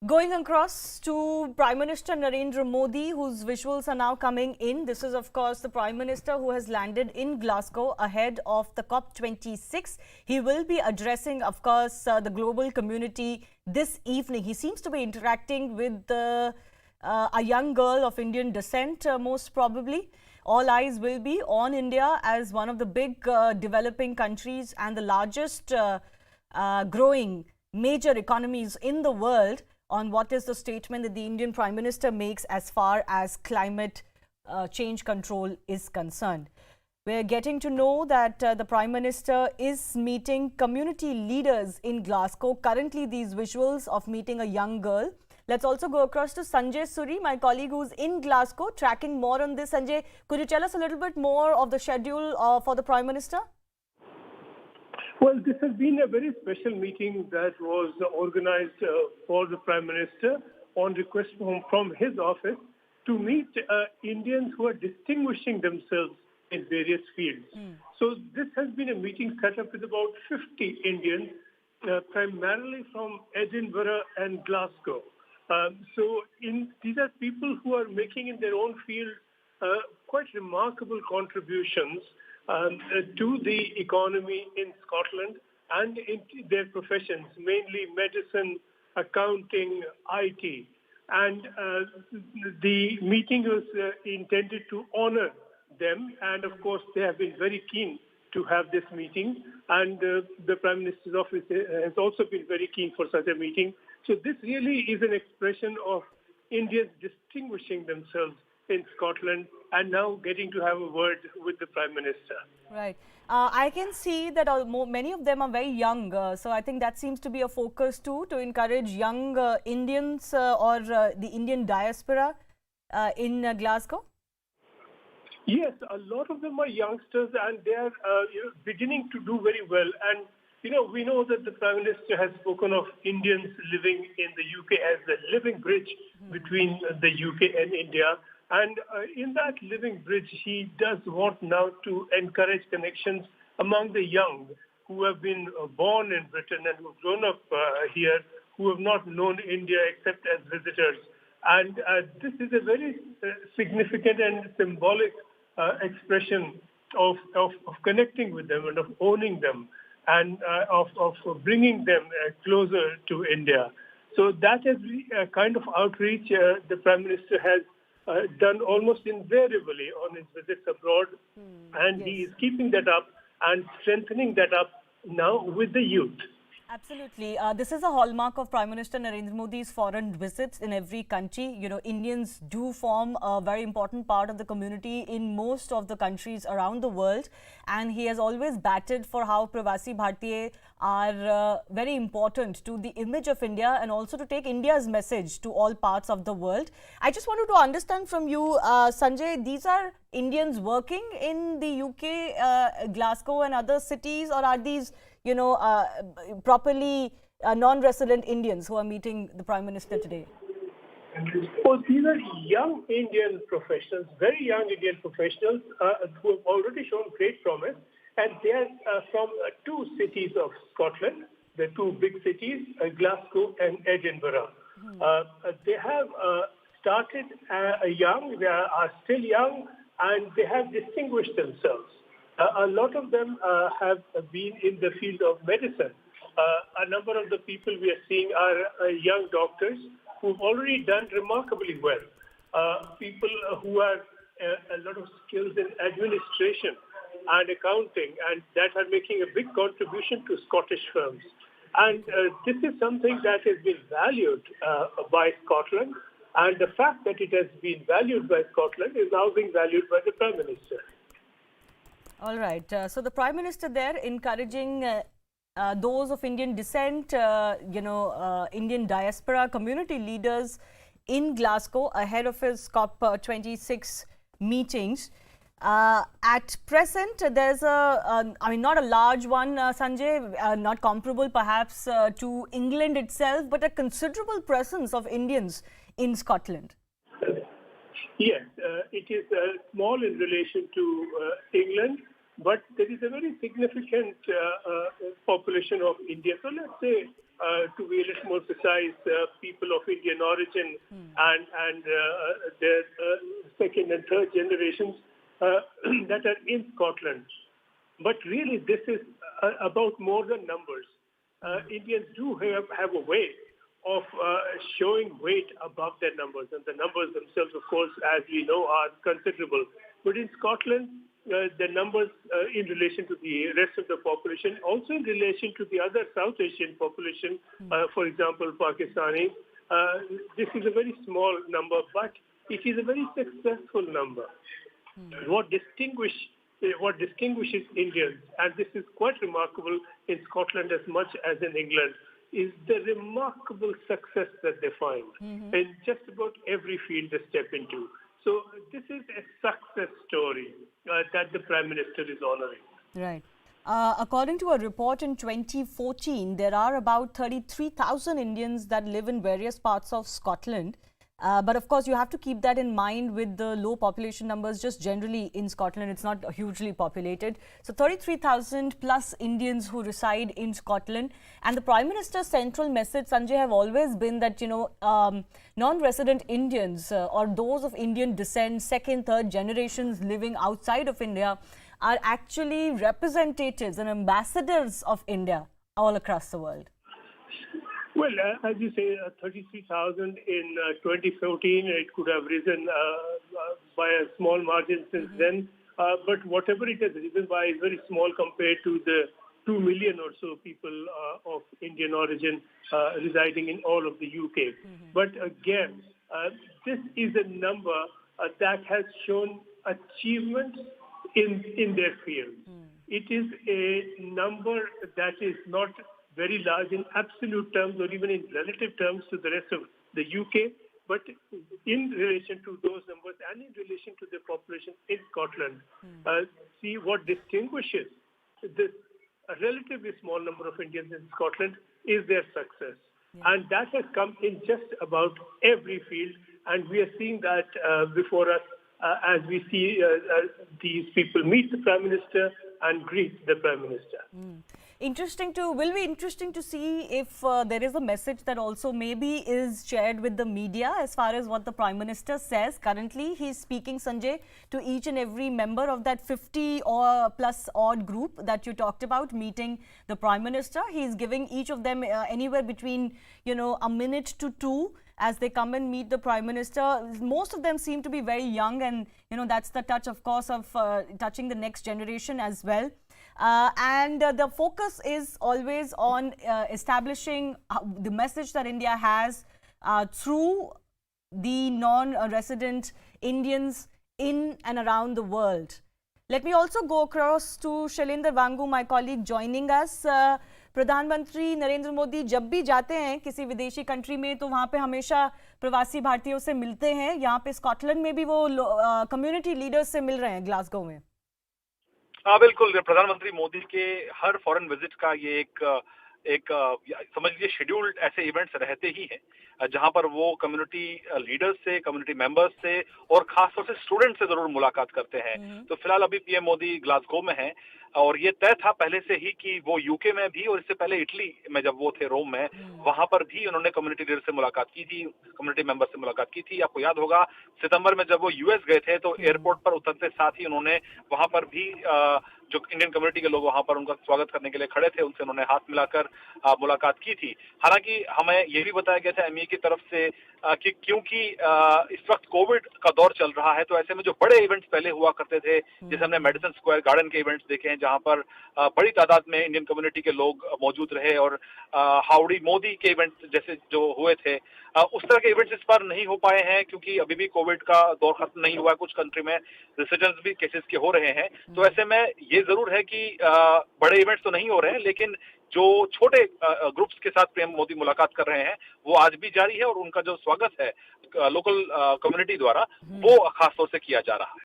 Going across to Prime Minister Narendra Modi, whose visuals are now coming in. This is, of course, the Prime Minister who has landed in Glasgow ahead of the COP26. He will be addressing, of course, the global community this evening. He seems to be interacting with a young girl of Indian descent, most probably. All eyes will be on India as one of the big developing countries and the largest growing major economies in the world, on what is the statement that the Indian Prime Minister makes as far as climate change control is concerned. We're getting to know that the Prime Minister is meeting community leaders in Glasgow. Currently, these visuals of meeting a young girl. Let's also go across to Sanjay Suri, my colleague who's in Glasgow, tracking more on this. Sanjay, could you tell us a little bit more of the schedule for the Prime Minister? Well, this has been a very special meeting that was organized for the Prime Minister on request from his office to meet Indians who are distinguishing themselves in various fields. So this has been a meeting set up with about 50 Indians, primarily from Edinburgh and Glasgow. These are people who are making in their own field quite remarkable contributions to the economy in Scotland and in their professions, mainly medicine, accounting, IT. And the meeting was intended to honor them. And of course, they have been very keen to have this meeting. And the Prime Minister's office has also been very keen for such a meeting. So this really is an expression of Indians distinguishing themselves in Scotland and now getting to have a word with the Prime Minister. Right. I can see that many of them are very young. So I think that seems to be a focus too, to encourage young Indians or the Indian diaspora in Glasgow. Yes, a lot of them are youngsters and they are beginning to do very well. And, we know that the Prime Minister has spoken of Indians living in the UK as the living bridge between the UK and India. And in that living bridge, he does want now to encourage connections among the young who have been born in Britain and who have grown up here, who have not known India except as visitors. And this is a very significant and symbolic expression of connecting with them and of owning them and of bringing them closer to India. So that is a kind of outreach the Prime Minister has done almost invariably on his visits abroad, and yes, he is keeping that up and strengthening that up now with the youth. Absolutely. This is a hallmark of Prime Minister Narendra Modi's foreign visits in every country. Indians do form a very important part of the community in most of the countries around the world. And he has always batted for how Pravasi Bharatiya are very important to the image of India and also to take India's message to all parts of the world. I just wanted to understand from you, Sanjay, these are Indians working in the UK, Glasgow and other cities, or are these properly non-resident Indians who are meeting the Prime Minister today? Well, these are young Indian professionals, very young Indian professionals who have already shown great promise. And they are from two cities of Scotland, the two big cities, Glasgow and Edinburgh. They have started young, they are still young, and they have distinguished themselves. A lot of them have been in the field of medicine. A number of the people we are seeing are young doctors who've already done remarkably well. People who have a lot of skills in administration and accounting, and that are making a big contribution to Scottish firms. And this is something that has been valued by Scotland, and the fact that it has been valued by Scotland is now being valued by the Prime Minister. All right. So the Prime Minister there encouraging those of Indian descent, Indian diaspora community leaders in Glasgow ahead of his COP26 meetings. At present, there's not a large one, Sanjay, not comparable perhaps to England itself, but a considerable presence of Indians in Scotland. Yes, it is small in relation to England, but there is a very significant population of India. So let's say to be a little more precise, people of Indian origin and their second and third generations that are in Scotland. But really, this is about more than numbers. Indians do have a way of showing weight above their numbers, and the numbers themselves, of course, as we know, are considerable. But in Scotland, the numbers in relation to the rest of the population, also in relation to the other South Asian population, for example, Pakistani, this is a very small number, but it is a very successful number. What distinguishes Indians, and this is quite remarkable in Scotland as much as in England, is the remarkable success that they find in just about every field they step into. So this is a success story that the Prime Minister is honoring. Right. According to a report in 2014, there are about 33,000 Indians that live in various parts of Scotland. But of course, you have to keep that in mind with the low population numbers just generally in Scotland. It's not hugely populated. So 33,000 plus Indians who reside in Scotland. And the Prime Minister's central message, Sanjay, have always been that, non-resident Indians or those of Indian descent, second, third generations living outside of India are actually representatives and ambassadors of India all across the world. Well, as you say, 33,000 in 2014, it could have risen by a small margin since then. But whatever it has risen by is very small compared to the 2 million or so people of Indian origin residing in all of the UK. But again, this is a number that has shown achievements in their field. It is a number that is not very large in absolute terms or even in relative terms to the rest of the UK, but in relation to those numbers and in relation to the population in Scotland, see what distinguishes this relatively small number of Indians in Scotland is their success. And that has come in just about every field, and we are seeing that before us as we see these people meet the Prime Minister and greet the Prime Minister. Will be interesting to see if there is a message that also maybe is shared with the media as far as what the Prime Minister says. Currently, he's speaking, Sanjay, to each and every member of that 50 or plus odd group that you talked about meeting the Prime Minister. He's giving each of them anywhere between, a minute to two as they come and meet the Prime Minister. Most of them seem to be very young, and that's the touch, of course, of touching the next generation as well. And the focus is always on establishing the message that India has through the non-resident Indians in and around the world. Let me also go across to Shailendra Vangu, my colleague, joining us. प्रधानमंत्री नरेंद्र मोदी जब भी जाते हैं किसी विदेशी country में तो वहाँ पे हमेशा प्रवासी भारतीयों से मिलते हैं. यहाँ पे स्कॉटलैंड में भी वो कम्युनिटी लीडर्स से मिल रहे हैं ग्लासगो में. हाँ बिल्कुल, प्रधानमंत्री मोदी के हर फॉरेन विजिट का ये एक समझ लीजिए शेड्यूल्ड ऐसे इवेंट्स रहते ही हैं जहां पर वो कम्युनिटी लीडर्स से, कम्युनिटी मेंबर्स से और खासतौर से स्टूडेंट से जरूर मुलाकात करते हैं. तो फिलहाल अभी पीएम मोदी ग्लासगो में हैं और ये तय था पहले से ही कि वो यूके में भी और इससे पहले इटली में जब वो थे रोम में, वहां पर भी उन्होंने कम्युनिटी लीडर से मुलाकात की थी, कम्युनिटी मेंबर से मुलाकात की थी. आपको याद होगा सितंबर में जब वो यूएस गए थे तो एयरपोर्ट पर उतरते साथ ही उन्होंने वहां पर भी जो इंडियन कम्युनिटी के लोग वहां पर उनका स्वागत करने के लिए खड़े थे, उनसे उन्होंने हाथ मिलाकर मुलाकात की थी. हालांकि हमें ये भी बताया गया था एमई की तरफ से कि क्योंकि इस वक्त कोविड का दौर चल रहा है तो ऐसे में जो बड़े इवेंट्स पहले हुआ करते थे, जैसे हमने मेडिसन स्क्वायर गार्डन के इवेंट्स देखे हैं जहां पर बड़ी तादाद में इंडियन कम्युनिटी के लोग मौजूद रहे और हाउडी मोदी के इवेंट्स जैसे जो हुए थे, उस तरह के इवेंट्स इस बार नहीं हो पाए हैं क्योंकि अभी भी कोविड का दौर खत्म नहीं हुआ है. कुछ कंट्री में रिसर्जेंस भी केसेस के हो रहे हैं. तो ऐसे में ये जरूर है कि बड़े इवेंट्स तो नहीं हो रहे हैं, लेकिन जो छोटे ग्रुप्स के साथ पीएम मोदी मुलाकात कर रहे हैं वो आज भी जारी है और उनका जो स्वागत है लोकल कम्युनिटी द्वारा वो खासतौर से किया जा रहा है.